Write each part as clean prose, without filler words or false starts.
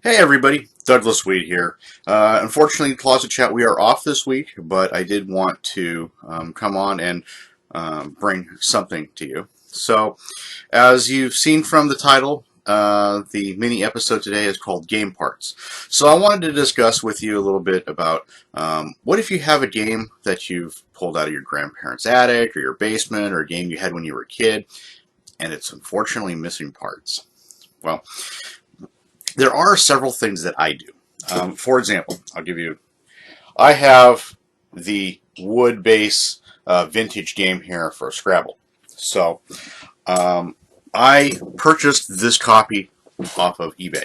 Hey everybody, Douglas Weed here. Unfortunately, Closet Chat, we are off this week, but I did want to come on and bring something to you. So, as you've seen from the title, the mini episode today is called Game Parts. So, I wanted to discuss with you a little bit about what if you have a game that you've pulled out of your grandparents' attic or your basement, or a game you had when you were a kid, and it's unfortunately missing parts. Well, there are several things that I do. For example, I have the wood base vintage game here for Scrabble. So I purchased this copy off of eBay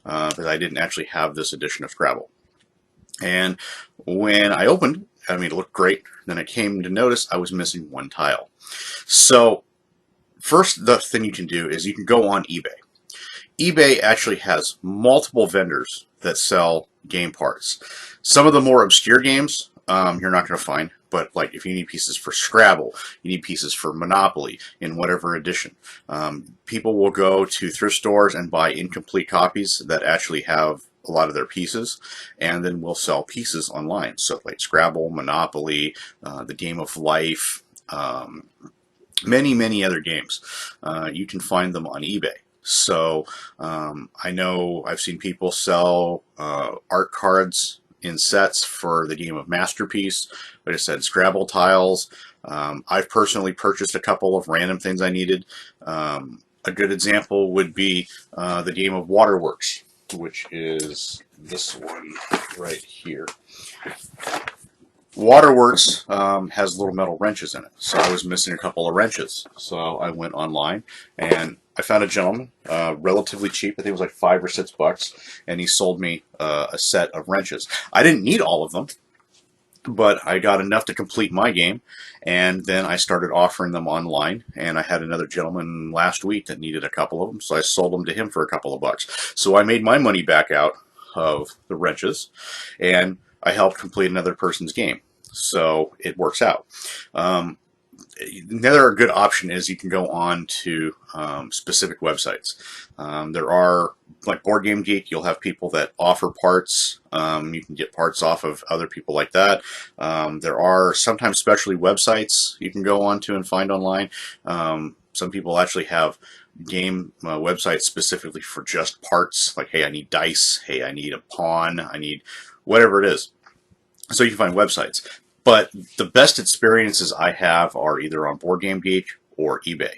because I didn't actually have this edition of Scrabble. And when I opened, it looked great. Then I came to notice I was missing one tile. So first, the thing you can do is you can go on eBay. eBay actually has multiple vendors that sell game parts. Some of the more obscure games you're not going to find, but like if you need pieces for Scrabble, you need pieces for Monopoly in whatever edition. People will go to thrift stores and buy incomplete copies that actually have a lot of their pieces, and then we'll sell pieces online. So like Scrabble, Monopoly, the Game of Life, many other games. You can find them on eBay. So I know I've seen people sell art cards in sets for the game of Masterpiece. Like I said, Scrabble tiles. I've personally purchased a couple of random things I needed. A good example would be the game of Waterworks, which is this one right here. Waterworks has little metal wrenches in it, so I was missing a couple of wrenches. So I went online and I found a gentleman, relatively cheap. I think it was like $5 or $6, and he sold me a set of wrenches. I didn't need all of them, but I got enough to complete my game, and then I started offering them online. And I had another gentleman last week that needed a couple of them, so I sold them to him for a couple of bucks. So I made my money back out of the wrenches, and I helped complete another person's game. So it works out. Another good option is you can go on to specific websites. There are, like Board Game Geek, you'll have people that offer parts. You can get parts off of other people like that. There are sometimes specialty websites you can go on to and find online. Some people actually have game websites specifically for just parts, like, hey, I need dice, hey, I need a pawn, I need whatever it is. So you can find websites. But the best experiences I have are either on Board Game Geek or eBay.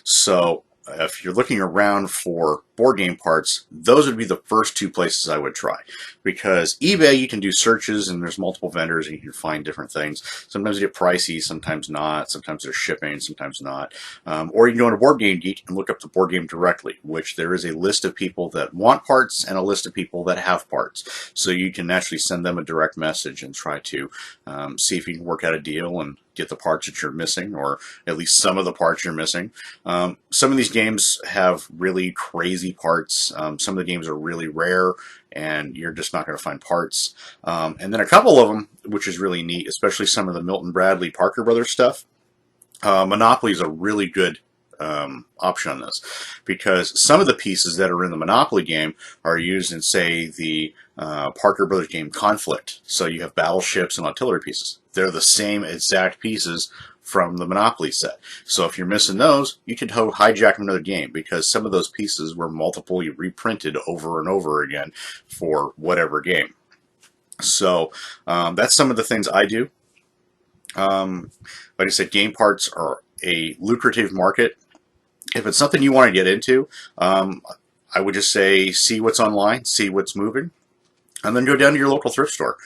So if you're looking around for board game parts, those would be the first two places I would try. Because eBay, you can do searches and there's multiple vendors and you can find different things. Sometimes they get pricey, sometimes not. Sometimes they're shipping, sometimes not. Or you can go into Board Game Geek and look up the board game directly, which there is a list of people that want parts and a list of people that have parts. So you can actually send them a direct message and try to see if you can work out a deal and get the parts that you're missing, or at least some of the parts you're missing. Some of these games have really crazy parts. Some of the games are really rare, and you're just not going to find parts. And then a couple of them, which is really neat, especially some of the Milton Bradley Parker Brothers stuff. Monopoly is a really good option on this, because some of the pieces that are in the Monopoly game are used in, say, the Parker Brothers game Conflict. So you have battleships and artillery pieces. They're the same exact pieces from the Monopoly set. So if you're missing those, you can hijack another game, because some of those pieces were multiply reprinted over and over again for whatever game. So that's some of the things I do. Like I said, game parts are a lucrative market. If it's something you want to get into, I would just say see what's online, see what's moving, and then go down to your local thrift store.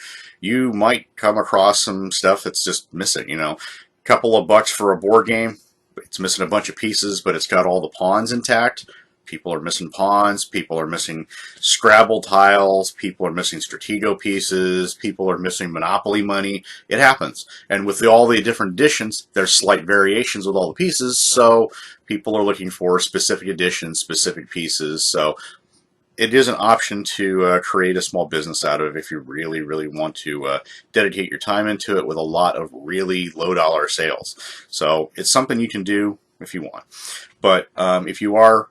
You might come across some stuff that's just missing. A couple of bucks for a board game. It's missing a bunch of pieces, but it's got all the pawns intact. People are missing pawns. People are missing Scrabble tiles. People are missing Stratego pieces. People are missing Monopoly money. It happens. And with all the different editions, there's slight variations with all the pieces. So people are looking for specific editions, specific pieces. So it is an option to create a small business out of if you really want to dedicate your time into it with a lot of really low dollar sales. So it's something you can do if you want. But if you are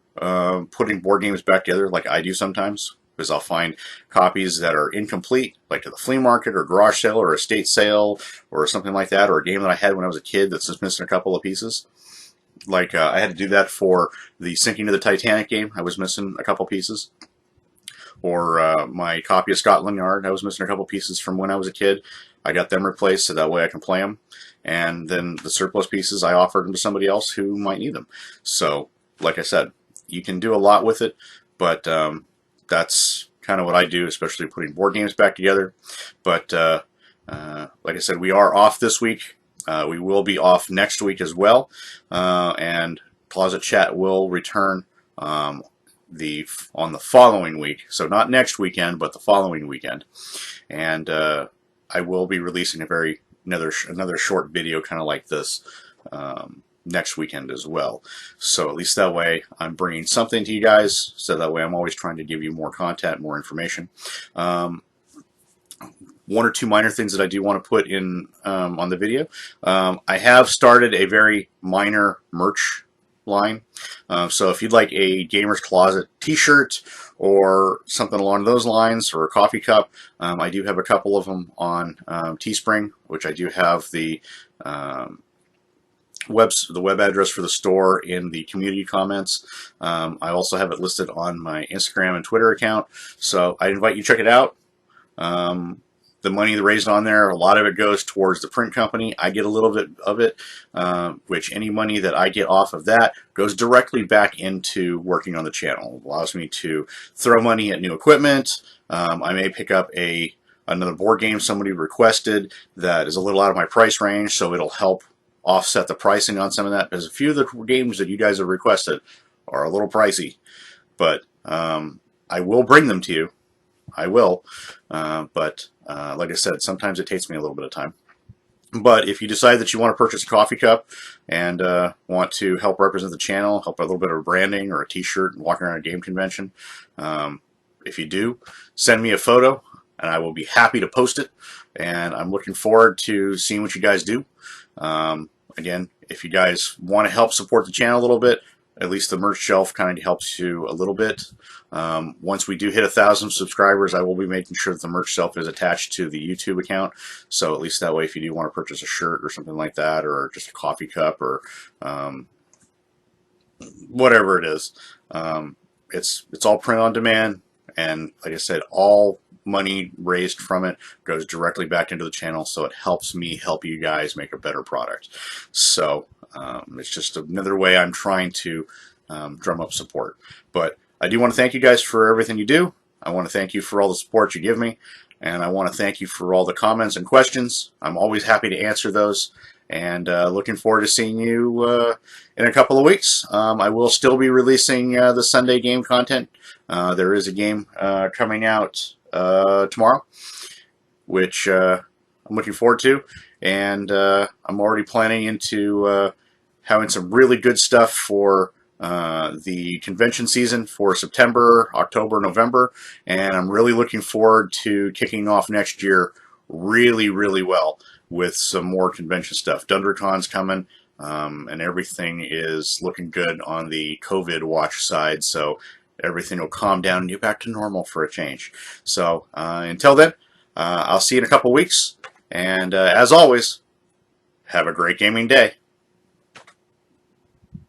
putting board games back together like I do sometimes, is I'll find copies that are incomplete, like at the flea market or garage sale or estate sale or something like that, or a game that I had when I was a kid that's just missing a couple of pieces. Like I had to do that for the Sinking of the Titanic game. I was missing a couple pieces. Or my copy of Scotland Yard, I was missing a couple pieces from when I was a kid. I got them replaced so that way I can play them. And then the surplus pieces, I offered them to somebody else who might need them. So, like I said, you can do a lot with it, but that's kind of what I do, especially putting board games back together. But like I said, we are off this week. We will be off next week as well, and Closet Chat will return on the following week. So not next weekend, but the following weekend. And I will be releasing another short video kind of like this next weekend as well. So at least that way I'm bringing something to you guys. So that way I'm always trying to give you more content, more information. One or two minor things that I do want to put in on the video. I have started a very minor merch line. So if you'd like a Gamer's Closet t-shirt or something along those lines, or a coffee cup, I do have a couple of them on Teespring, which I do have the web address for the store in the community comments. I also have it listed on my Instagram and Twitter account, so I invite you to check it out. The money raised on there, a lot of it goes towards the print company. I get a little bit of it, which any money that I get off of that goes directly back into working on the channel. It allows me to throw money at new equipment. I may pick up another board game somebody requested that is a little out of my price range, so it'll help offset the pricing on some of that, because a few of the games that you guys have requested are a little pricey. But I will bring them to you. I will, but like I said, sometimes it takes me a little bit of time. But if you decide that you want to purchase a coffee cup and want to help represent the channel, help a little bit of branding or a t-shirt and walking around a game convention, if you do, send me a photo and I will be happy to post it. And I'm looking forward to seeing what you guys do. Again, if you guys want to help support the channel a little bit, at least the merch shelf kind of helps you a little bit. Once we do hit 1,000 subscribers, I will be making sure that the merch shelf is attached to the YouTube account. So at least that way, if you do want to purchase a shirt or something like that, or just a coffee cup, or whatever it is, it's all print on demand. And like I said, all money raised from it goes directly back into the channel, so it helps me help you guys make a better product. So it's just another way I'm trying to drum up support. But I do want to thank you guys for everything you do. I want to thank you for all the support you give me, and I want to thank you for all the comments and questions. I'm always happy to answer those, and looking forward to seeing you in a couple of weeks. I will still be releasing the Sunday game content. There is a game coming out tomorrow, which I'm looking forward to, and I'm already planning into having some really good stuff for the convention season for September, October, November, and I'm really looking forward to kicking off next year really, really well with some more convention stuff. DunderCon's coming, and everything is looking good on the COVID watch side, so everything will calm down and get back to normal for a change. So until then, I'll see you in a couple weeks, and as always, have a great gaming day.